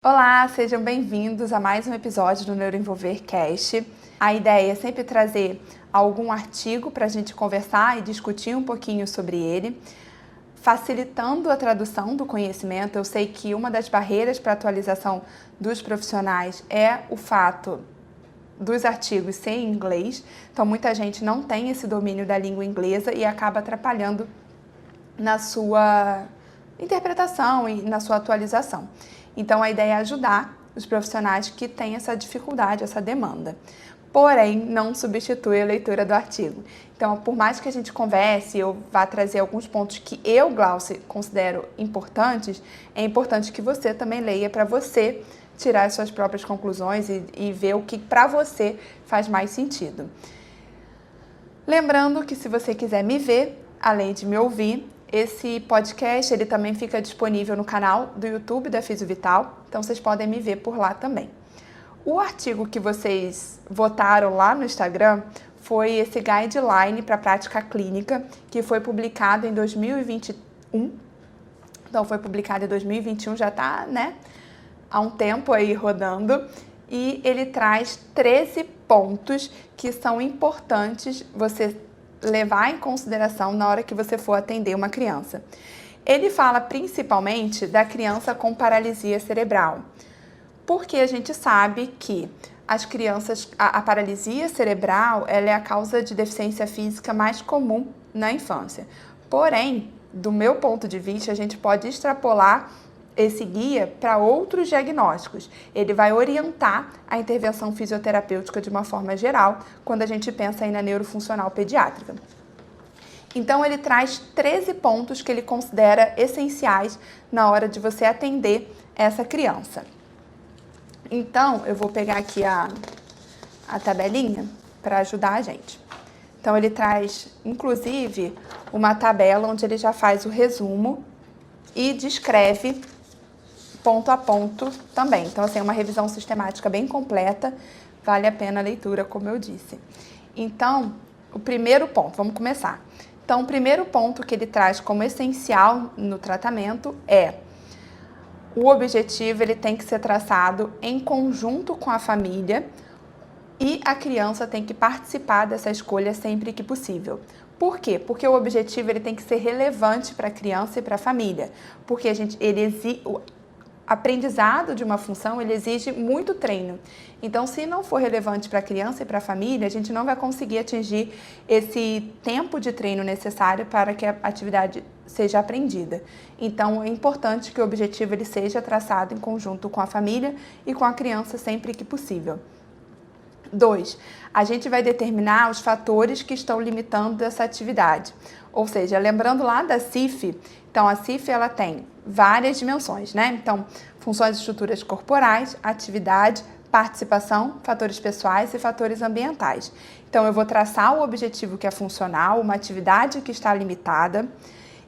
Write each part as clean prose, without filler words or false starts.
Olá, sejam bem-vindos a mais um episódio do Neuroenvolver Cast. A ideia é sempre trazer algum artigo para a gente conversar e discutir um pouquinho sobre ele, facilitando a tradução do conhecimento. Eu sei que uma das barreiras para a atualização dos profissionais é o fato dos artigos ser em inglês, então muita gente não tem esse domínio da língua inglesa e acaba atrapalhando na sua interpretação e na sua atualização. Então, a ideia é ajudar os profissionais que têm essa dificuldade, essa demanda. Porém, não substitui a leitura do artigo. Então, por mais que a gente converse, eu vá trazer alguns pontos que eu, Glauce, considero importantes, é importante que você também leia para você tirar as suas próprias conclusões e ver o que para você faz mais sentido. Lembrando que se você quiser me ver, além de me ouvir, esse podcast ele também fica disponível no canal do YouTube da Fisiovital, então vocês podem me ver por lá também. O artigo que vocês votaram lá no Instagram foi esse guideline para prática clínica, que foi publicado em 2021. Então foi publicado em 2021, já está, há um tempo aí rodando, e ele traz 13 pontos que são importantes você levar em consideração na hora que você for atender uma criança. Ele fala principalmente da criança com paralisia cerebral, porque a gente sabe que as crianças, a paralisia cerebral, ela é a causa de deficiência física mais comum na infância. Porém, do meu ponto de vista, a gente pode extrapolar esse guia para outros diagnósticos. Ele vai orientar a intervenção fisioterapêutica de uma forma geral, quando a gente pensa aí na neurofuncional pediátrica. Então, ele traz 13 pontos que ele considera essenciais na hora de você atender essa criança. Então, eu vou pegar aqui a tabelinha para ajudar a gente. Então, ele traz, inclusive, uma tabela onde ele já faz o resumo e descreve ponto a ponto também. Então, assim, é uma revisão sistemática bem completa, vale a pena a leitura, como eu disse. Então, o primeiro ponto, vamos começar. Então, o primeiro ponto que ele traz como essencial no tratamento é o objetivo, ele tem que ser traçado em conjunto com a família e a criança tem que participar dessa escolha sempre que possível. Por quê? Porque o objetivo ele tem que ser relevante para a criança e para a família, porque o aprendizado de uma função, ele exige muito treino. Então, se não for relevante para a criança e para a família, a gente não vai conseguir atingir esse tempo de treino necessário para que a atividade seja aprendida. Então, é importante que o objetivo ele seja traçado em conjunto com a família e com a criança sempre que possível. 2. A gente vai determinar os fatores que estão limitando essa atividade. Ou seja, lembrando lá da CIF, então a CIF ela tem várias dimensões, Então, funções e estruturas corporais, atividade, participação, fatores pessoais e fatores ambientais. Então, eu vou traçar o objetivo que é funcional, uma atividade que está limitada,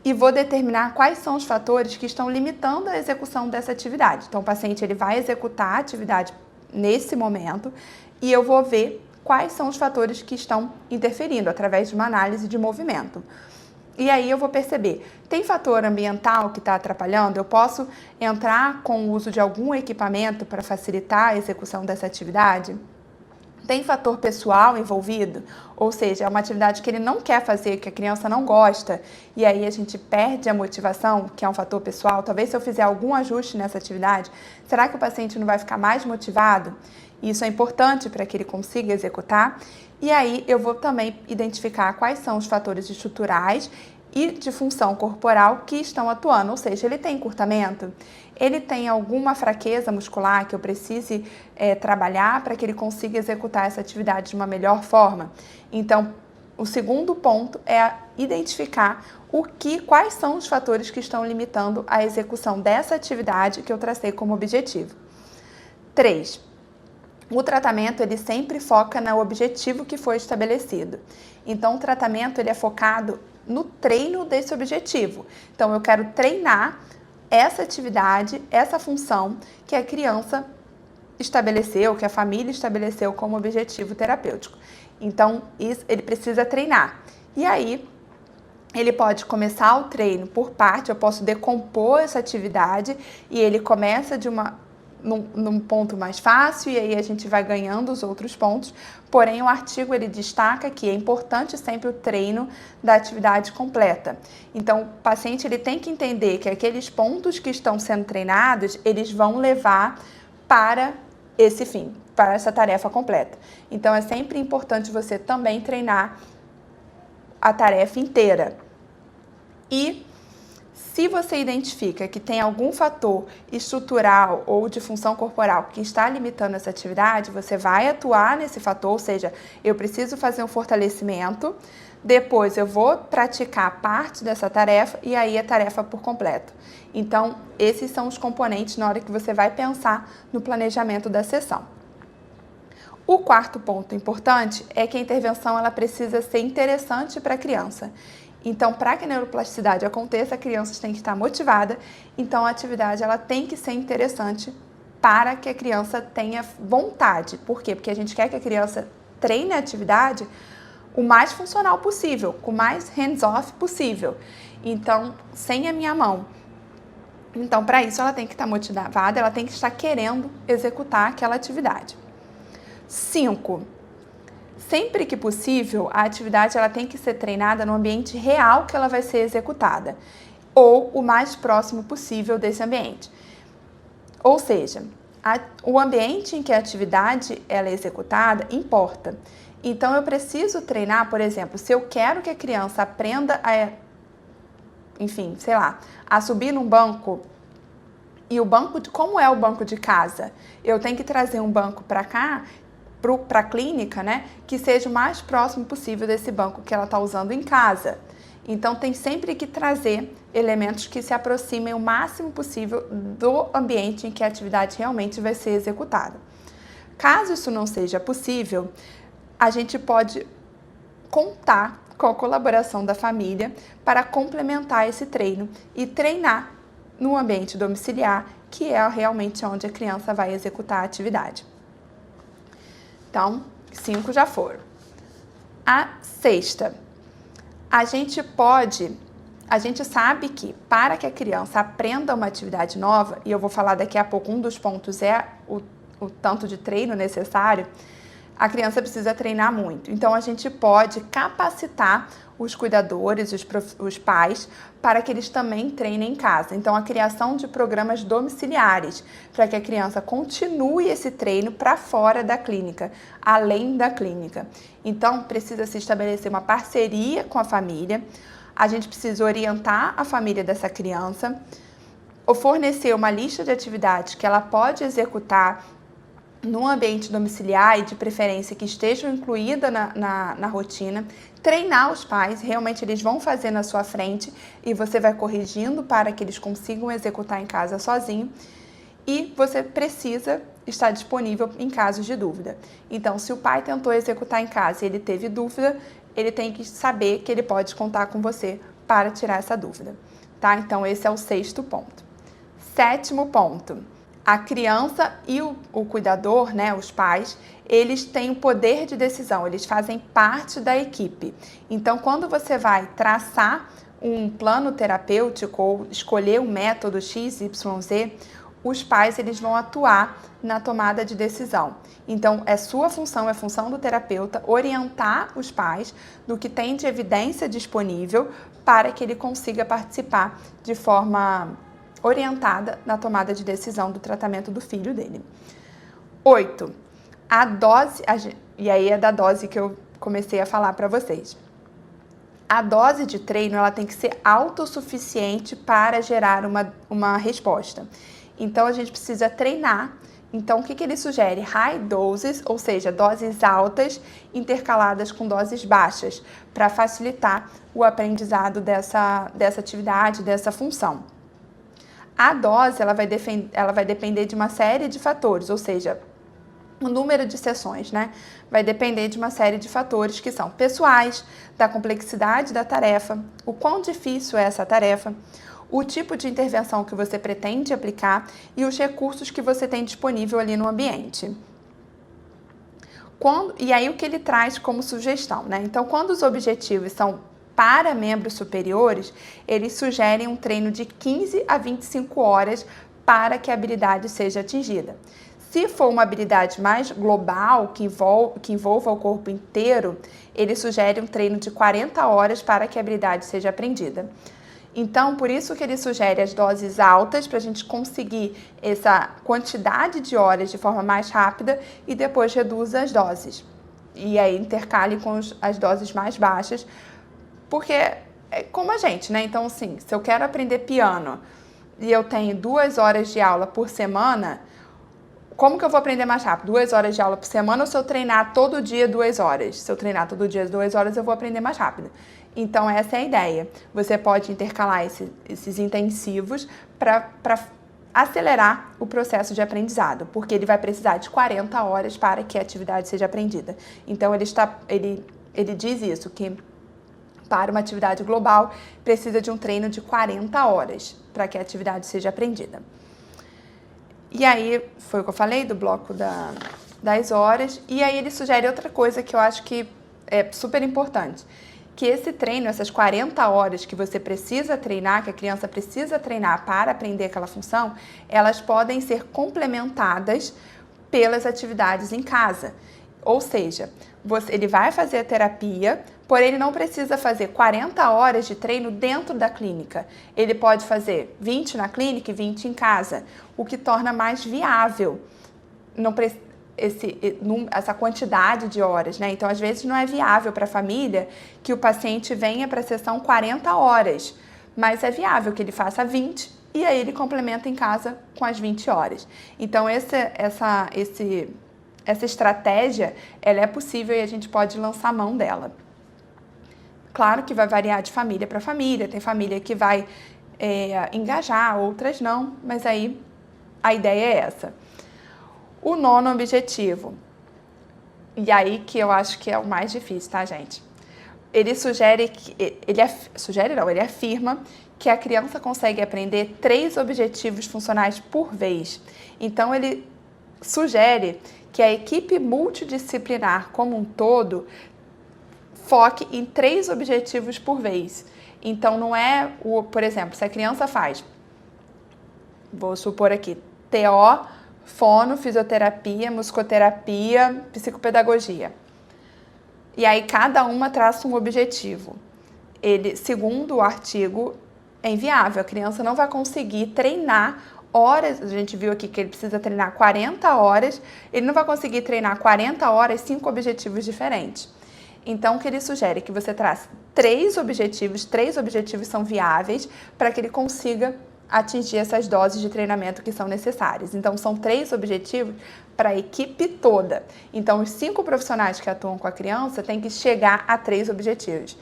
e vou determinar quais são os fatores que estão limitando a execução dessa atividade. Então, o paciente ele vai executar a atividade nesse momento e eu vou ver quais são os fatores que estão interferindo através de uma análise de movimento. E aí eu vou perceber, tem fator ambiental que está atrapalhando? Eu posso entrar com o uso de algum equipamento para facilitar a execução dessa atividade? Tem fator pessoal envolvido? Ou seja, é uma atividade que ele não quer fazer, que a criança não gosta, e aí a gente perde a motivação, que é um fator pessoal. Talvez se eu fizer algum ajuste nessa atividade, será que o paciente não vai ficar mais motivado? Isso é importante para que ele consiga executar. E aí eu vou também identificar quais são os fatores estruturais e de função corporal que estão atuando. Ou seja, ele tem encurtamento? Ele tem alguma fraqueza muscular que eu precise trabalhar para que ele consiga executar essa atividade de uma melhor forma? Então, o segundo ponto é identificar quais são os fatores que estão limitando a execução dessa atividade que eu tracei como objetivo. 3. O tratamento ele sempre foca no objetivo que foi estabelecido. Então, o tratamento ele é focado no treino desse objetivo. Então, eu quero treinar essa atividade, essa função que a criança estabeleceu, que a família estabeleceu como objetivo terapêutico. Então, ele precisa treinar. E aí, ele pode começar o treino por parte, eu posso decompor essa atividade e ele começa de uma num ponto mais fácil e aí a gente vai ganhando os outros pontos. Porém, o artigo ele destaca que é importante sempre o treino da atividade completa. Então, o paciente ele tem que entender que aqueles pontos que estão sendo treinados, eles vão levar para esse fim, para essa tarefa completa. Então, é sempre importante você também treinar a tarefa inteira. E se você identifica que tem algum fator estrutural ou de função corporal que está limitando essa atividade, você vai atuar nesse fator, ou seja, eu preciso fazer um fortalecimento, depois eu vou praticar parte dessa tarefa e aí a tarefa por completo. Então, esses são os componentes na hora que você vai pensar no planejamento da sessão. O quarto ponto importante é que a intervenção ela precisa ser interessante para a criança. Então, para que a neuroplasticidade aconteça, a criança tem que estar motivada, então a atividade ela tem que ser interessante para que a criança tenha vontade. Por quê? Porque a gente quer que a criança treine a atividade o mais funcional possível, com o mais hands-off possível. Então, sem a minha mão. Então, para isso, ela tem que estar motivada, ela tem que estar querendo executar aquela atividade. 5. Sempre que possível, a atividade ela tem que ser treinada no ambiente real que ela vai ser executada, ou o mais próximo possível desse ambiente. Ou seja, o ambiente em que a atividade ela é executada importa. Então, eu preciso treinar, por exemplo, se eu quero que a criança aprenda a subir num banco, e o banco, como é o banco de casa? Eu tenho que trazer um banco para cá, para a clínica, né, que seja o mais próximo possível desse banco que ela está usando em casa. Então, tem sempre que trazer elementos que se aproximem o máximo possível do ambiente em que a atividade realmente vai ser executada. Caso isso não seja possível, a gente pode contar com a colaboração da família para complementar esse treino e treinar no ambiente domiciliar, que é realmente onde a criança vai executar a atividade. Então, 5 já foram. A sexta, a gente sabe que para que a criança aprenda uma atividade nova, e eu vou falar daqui a pouco, um dos pontos é o tanto de treino necessário, a criança precisa treinar muito. Então, a gente pode capacitar os cuidadores, os pais, para que eles também treinem em casa. Então, a criação de programas domiciliares, para que a criança continue esse treino para fora da clínica, além da clínica. Então, precisa se estabelecer uma parceria com a família, a gente precisa orientar a família dessa criança, ou fornecer uma lista de atividades que ela pode executar no ambiente domiciliar e de preferência que estejam incluídas na rotina, treinar os pais, realmente eles vão fazer na sua frente e você vai corrigindo para que eles consigam executar em casa sozinho e você precisa estar disponível em casos de dúvida. Então, se o pai tentou executar em casa e ele teve dúvida, ele tem que saber que ele pode contar com você para tirar essa dúvida, tá? Então, esse é o 6º ponto. 7º ponto. A criança e o cuidador, né, os pais, eles têm o poder de decisão, eles fazem parte da equipe. Então, quando você vai traçar um plano terapêutico ou escolher um método X, Y, Z, os pais eles vão atuar na tomada de decisão. Então, é sua função, é função do terapeuta orientar os pais do que tem de evidência disponível para que ele consiga participar de forma orientada na tomada de decisão do tratamento do filho dele. 8. A dose, e aí é da dose que eu comecei a falar para vocês. A dose de treino ela tem que ser autossuficiente para gerar uma resposta. Então, a gente precisa treinar. Então, o que ele sugere? High doses, ou seja, doses altas intercaladas com doses baixas, para facilitar o aprendizado dessa atividade, dessa função. A dose ela vai depender de uma série de fatores, ou seja, o número de sessões, né? Vai depender de uma série de fatores que são pessoais, da complexidade da tarefa, o quão difícil é essa tarefa, o tipo de intervenção que você pretende aplicar e os recursos que você tem disponível ali no ambiente. E aí o que ele traz como sugestão, né? Então, quando os objetivos são para membros superiores, eles sugerem um treino de 15 a 25 horas para que a habilidade seja atingida. Se for uma habilidade mais global, que envolva o corpo inteiro, ele sugere um treino de 40 horas para que a habilidade seja aprendida. Então, por isso que ele sugere as doses altas, para a gente conseguir essa quantidade de horas de forma mais rápida e depois reduza as doses. E aí intercale com as doses mais baixas, porque é como a gente, né? Então, assim, se eu quero aprender piano e eu tenho 2 horas de aula por semana, como que eu vou aprender mais rápido? 2 horas de aula por semana ou se eu treinar todo dia 2 horas? Se eu treinar todo dia 2 horas, eu vou aprender mais rápido. Então, essa é a ideia. Você pode intercalar esses intensivos para acelerar o processo de aprendizado, porque ele vai precisar de 40 horas para que a atividade seja aprendida. Então, ele diz isso, que para uma atividade global precisa de um treino de 40 horas para que a atividade seja aprendida. E aí, foi o que eu falei do bloco das horas, e aí ele sugere outra coisa que eu acho que é super importante, que esse treino, essas 40 horas que você precisa treinar, que a criança precisa treinar para aprender aquela função, elas podem ser complementadas pelas atividades em casa. Ou seja, ele vai fazer a terapia, porém ele não precisa fazer 40 horas de treino dentro da clínica. Ele pode fazer 20 na clínica e 20 em casa, o que torna mais viável essa quantidade de horas, né? Então, às vezes, não é viável para a família que o paciente venha para a sessão 40 horas, mas é viável que ele faça 20 e aí ele complementa em casa com as 20 horas. Então, essa estratégia, ela é possível e a gente pode lançar mão dela. Claro que vai variar de família para família, tem família que vai engajar, outras não, mas aí a ideia é essa. O 9º objetivo, e aí que eu acho que é o mais difícil, tá, gente? Ele ele afirma que a criança consegue aprender 3 objetivos funcionais por vez. Então, ele sugere que a equipe multidisciplinar como um todo foque em 3 objetivos por vez. Então, não é por exemplo, se a criança faz, vou supor aqui, TO, fono, fisioterapia, musicoterapia, psicopedagogia. E aí cada uma traça um objetivo. Segundo o artigo, é inviável. A criança não vai conseguir treinar horas. A gente viu aqui que ele precisa treinar 40 horas. Ele não vai conseguir treinar 40 horas, 5 objetivos diferentes. Então, o que ele sugere é que você traça 3 objetivos. 3 objetivos são viáveis para que ele consiga atingir essas doses de treinamento que são necessárias. Então, são 3 objetivos para a equipe toda. Então, os 5 profissionais que atuam com a criança têm que chegar a 3 objetivos.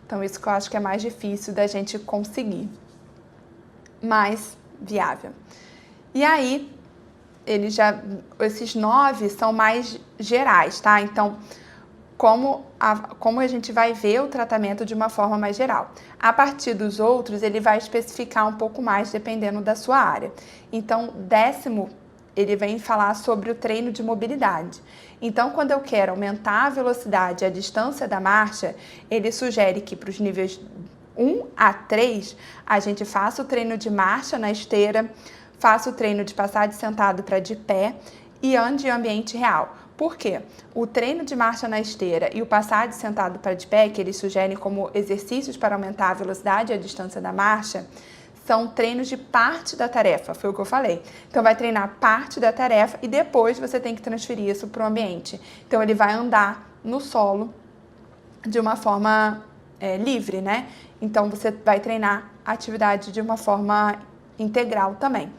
Então, isso que eu acho que é mais difícil da gente conseguir, mais viável. E aí, esses 9 são mais gerais, tá? Então, como a gente vai ver o tratamento de uma forma mais geral. A partir dos outros, ele vai especificar um pouco mais, dependendo da sua área. Então, 10º, ele vem falar sobre o treino de mobilidade. Então, quando eu quero aumentar a velocidade e a distância da marcha, ele sugere que para os níveis 1 a 3, a gente faça o treino de marcha na esteira, faça o treino de passar de sentado para de pé e ande em ambiente real. Por quê? O treino de marcha na esteira e o passar de sentado para de pé, que eles sugerem como exercícios para aumentar a velocidade e a distância da marcha, são treinos de parte da tarefa, foi o que eu falei. Então, vai treinar parte da tarefa e depois você tem que transferir isso para o ambiente. Então, ele vai andar no solo de uma forma livre, né? Então, você vai treinar a atividade de uma forma integral também.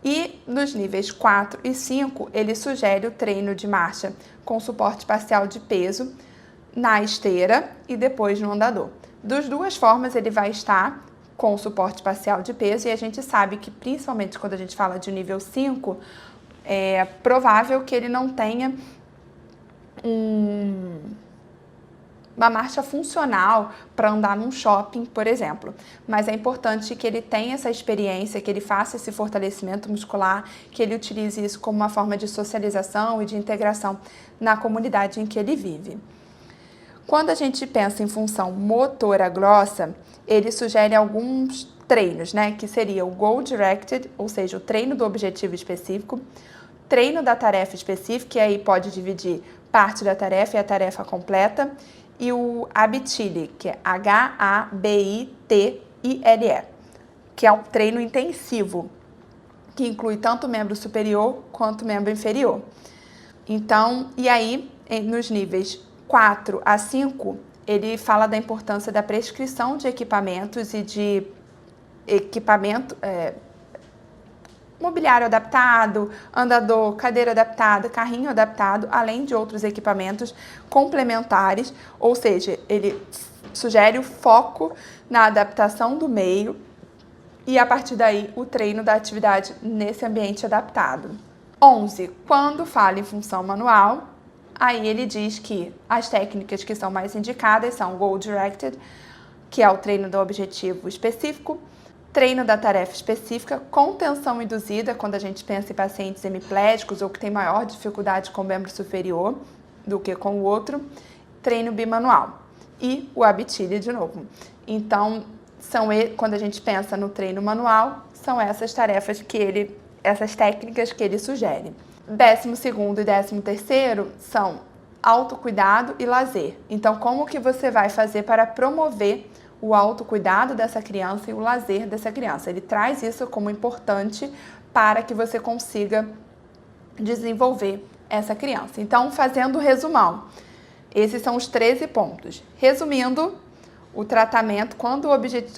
E nos níveis 4 e 5, ele sugere o treino de marcha com suporte parcial de peso na esteira e depois no andador. Das duas formas, ele vai estar com suporte parcial de peso e a gente sabe que, principalmente quando a gente fala de nível 5, é provável que ele não tenha uma marcha funcional para andar num shopping, por exemplo. Mas é importante que ele tenha essa experiência, que ele faça esse fortalecimento muscular, que ele utilize isso como uma forma de socialização e de integração na comunidade em que ele vive. Quando a gente pensa em função motora grossa, ele sugere alguns treinos, né? Que seria o Goal Directed, ou seja, o treino do objetivo específico, treino da tarefa específica, e aí pode dividir parte da tarefa e a tarefa completa, e o Habitile, que é Habitile, que é um treino intensivo, que inclui tanto membro superior quanto membro inferior. Então, e aí, nos níveis 4 a 5, ele fala da importância da prescrição de equipamentos e de mobiliário adaptado, andador, cadeira adaptada, carrinho adaptado, além de outros equipamentos complementares, ou seja, ele sugere o foco na adaptação do meio e, a partir daí, o treino da atividade nesse ambiente adaptado. 11. Quando fala em função manual, aí ele diz que as técnicas que são mais indicadas são Goal Directed, que é o treino do objetivo específico, treino da tarefa específica, contenção induzida, quando a gente pensa em pacientes hemiplégicos ou que tem maior dificuldade com o membro superior do que com o outro, treino bimanual e o Habitile de novo. Então, quando a gente pensa no treino manual, são essas tarefas essas técnicas que ele sugere. 12º e 13º são autocuidado e lazer. Então, como que você vai fazer para promover o autocuidado dessa criança e o lazer dessa criança? Ele traz isso como importante para que você consiga desenvolver essa criança. Então, fazendo o resumão, esses são os 13 pontos. Resumindo, o tratamento, quando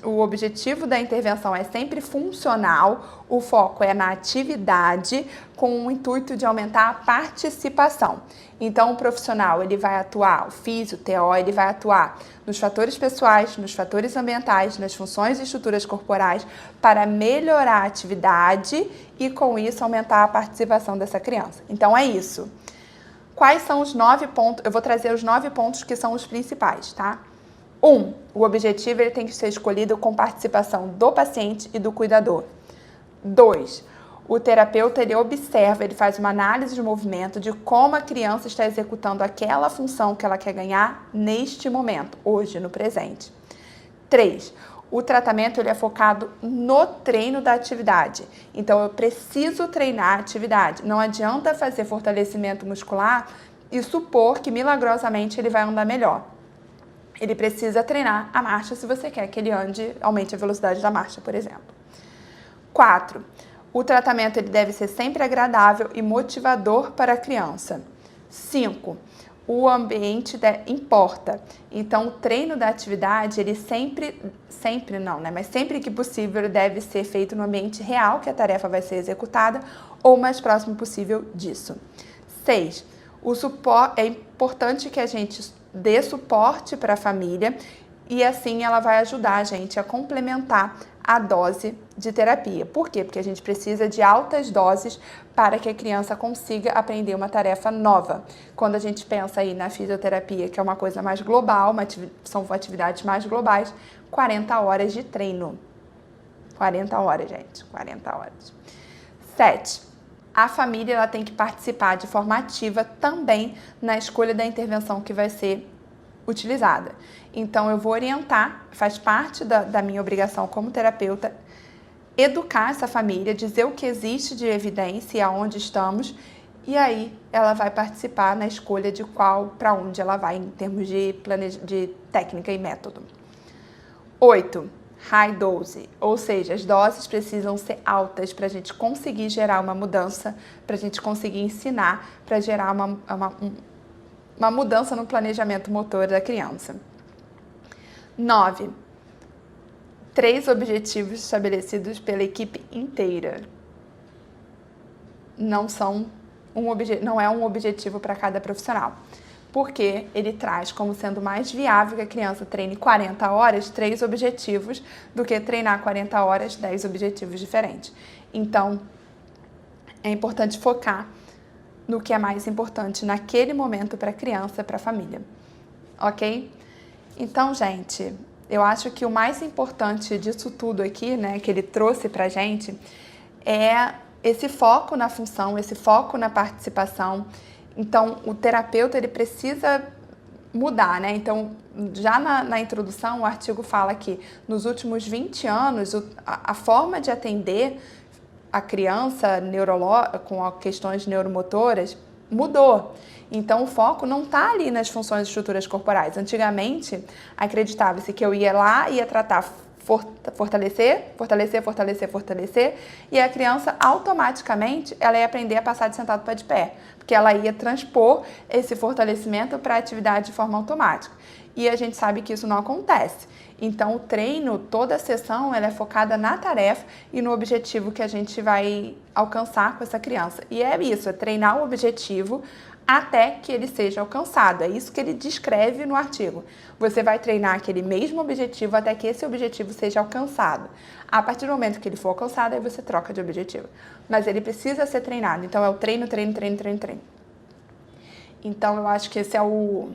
o objetivo da intervenção é sempre funcional, o foco é na atividade com o intuito de aumentar a participação. Então, o profissional, ele vai atuar, o físio, o TO, ele vai atuar nos fatores pessoais, nos fatores ambientais, nas funções e estruturas corporais para melhorar a atividade e, com isso, aumentar a participação dessa criança. Então, é isso. Quais são os 9 pontos? Eu vou trazer os 9 pontos que são os principais, tá? 1. O objetivo ele tem que ser escolhido com participação do paciente e do cuidador. 2. O terapeuta ele observa, ele faz uma análise de movimento de como a criança está executando aquela função que ela quer ganhar neste momento, hoje, no presente. 3. O tratamento ele é focado no treino da atividade. Então, eu preciso treinar a atividade. Não adianta fazer fortalecimento muscular e supor que milagrosamente ele vai andar melhor. Ele precisa treinar a marcha se você quer que ele aumente a velocidade da marcha, por exemplo. 4. O tratamento ele deve ser sempre agradável e motivador para a criança. 5. O ambiente importa. Então, o treino da atividade, ele sempre que possível, deve ser feito no ambiente real que a tarefa vai ser executada ou o mais próximo possível disso. 6. É importante que a gente dê suporte para a família e assim ela vai ajudar a gente a complementar a dose de terapia. Por quê? Porque a gente precisa de altas doses para que a criança consiga aprender uma tarefa nova. Quando a gente pensa aí na fisioterapia, que é uma coisa mais global, são atividades mais globais, 40 horas de treino. 40 horas, gente, 40 horas. 7. A família ela tem que participar de forma ativa também na escolha da intervenção que vai ser utilizada. Então, eu vou orientar, faz parte da minha obrigação como terapeuta, educar essa família, dizer o que existe de evidência e aonde estamos, e aí ela vai participar na escolha de para onde ela vai em termos de técnica e método. 8. High dose, ou seja, as doses precisam ser altas para a gente conseguir gerar uma mudança, para a gente conseguir ensinar, para gerar uma mudança no planejamento motor da criança. 9. 3 objetivos estabelecidos pela equipe inteira. Não é um objetivo para cada profissional. Porque ele traz como sendo mais viável que a criança treine 40 horas, 3 objetivos, do que treinar 40 horas, 10 objetivos diferentes. Então, é importante focar no que é mais importante naquele momento para a criança, para a família. Ok? Então, gente, eu acho que o mais importante disso tudo aqui, né, que ele trouxe pra gente, é esse foco na função, esse foco na participação. Então, o terapeuta ele precisa mudar, né? Então, já na introdução, o artigo fala que nos últimos 20 anos, a forma de atender a criança com questões neuromotoras mudou. Então, o foco não está ali nas funções e estruturas corporais. Antigamente, acreditava-se que eu ia lá e ia tratar fortalecer, e a criança automaticamente ela ia aprender a passar de sentado para de pé, porque ela ia transpor esse fortalecimento para a atividade de forma automática. E a gente sabe que isso não acontece. Então, o treino, toda a sessão, ela é focada na tarefa e no objetivo que a gente vai alcançar com essa criança. E é isso, é treinar o objetivo até que ele seja alcançado. É isso que ele descreve no artigo. Você vai treinar aquele mesmo objetivo até que esse objetivo seja alcançado. A partir do momento que ele for alcançado, aí você troca de objetivo. Mas ele precisa ser treinado. Então, é o treino. Então, eu acho que esse é o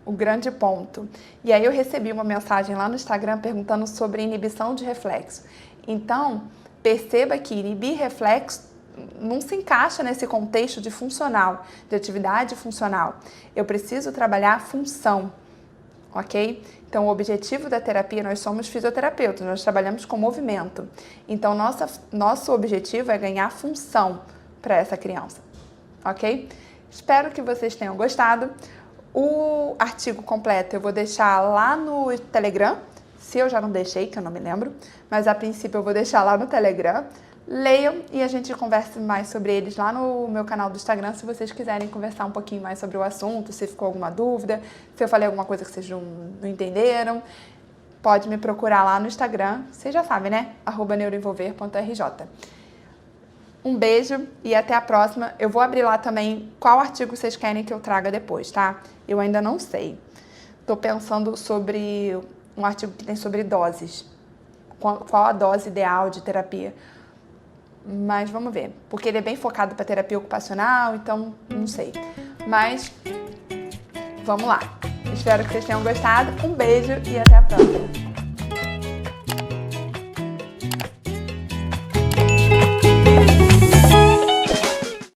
grande ponto. E aí eu recebi uma mensagem lá no Instagram perguntando sobre inibição de reflexo. Então, perceba que inibir reflexo não se encaixa nesse contexto de funcional, de atividade funcional. Eu preciso trabalhar a função, ok? Então, o objetivo da terapia, nós somos fisioterapeutas, nós trabalhamos com movimento. Então, nosso objetivo é ganhar função para essa criança, ok? Espero que vocês tenham gostado. O artigo completo eu vou deixar lá no Telegram, se eu já não deixei, que eu não me lembro, mas a princípio eu vou deixar lá no Telegram. Leiam e a gente converse mais sobre eles lá no meu canal do Instagram, se vocês quiserem conversar um pouquinho mais sobre o assunto, se ficou alguma dúvida, se eu falei alguma coisa que vocês não entenderam, pode me procurar lá no Instagram, vocês já sabem, né? @neuroenvolver.rj. Um beijo e até a próxima. Eu vou abrir lá também qual artigo vocês querem que eu traga depois, tá? Eu ainda não sei. Tô pensando sobre um artigo que tem sobre doses. Qual a dose ideal de terapia? Mas vamos ver, porque ele é bem focado para terapia ocupacional, então não sei. Mas vamos lá. Espero que vocês tenham gostado. Um beijo e até a próxima.